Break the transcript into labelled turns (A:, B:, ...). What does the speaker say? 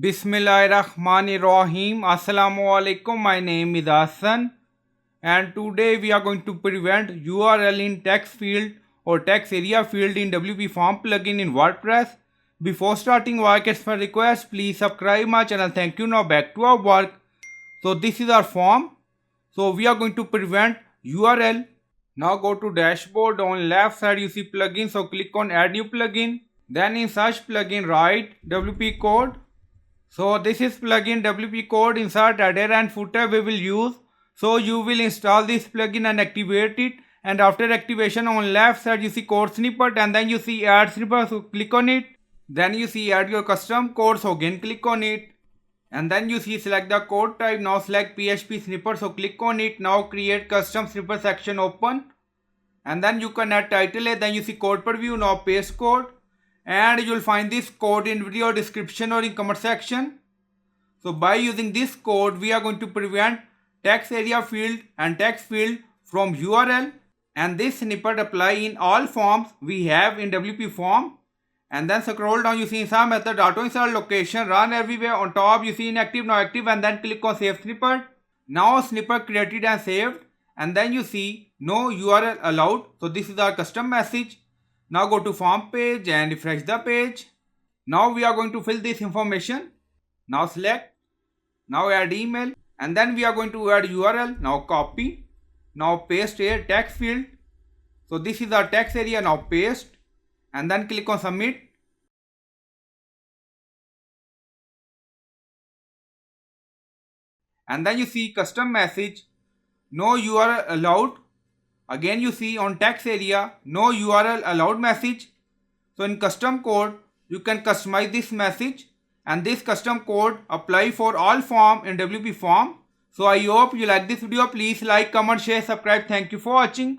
A: Bismillahirrahmanirrahim. Assalamu alaikum. My name is Hassan, and today we are going to prevent URL in text field or text area field in WPForm plugin in WordPress. Before starting work, as per request, please subscribe my channel. Thank you. Now back to our work. So this is our form. So we are going to prevent URL. Now go to dashboard. On left side you see plugin. So click on add new plugin. Then in search plugin write WP code. So this is plugin WP code. Insert header and footer we will use. So you will install this plugin and activate it, and after activation on left side you see code snippet, and then you see add snippet, so click on it. Then you see add your custom code, so again click on it, and then you see select the code type. Now select PHP snippet, so click on it. Now create custom snippet section open, and then you can add title. Then you see code preview. Now paste code, and you will find this code in video description or in comment section. So by using this code we are going to prevent text area field and text field from URL, and this snippet apply in all forms we have in WP form. And then scroll down, you see insert method, auto insert location, run everywhere. On top you see inactive, now active, and then click on save snippet. Now snippet created and saved, and then you see no URL allowed. So this is our custom message. Now go to form page and refresh the page. Now we are going to fill this information. Now select, now add email, and then we are going to add URL. Now copy, now paste here text field. So this is our text area. Now paste, and then click on submit. And then you see custom message, no URL allowed. Again you see on text area, no URL allowed message. So in custom code you can customize this message, and this custom code apply for all form in WP form. So I hope you like this video. Please like, comment, share, subscribe. Thank you for watching.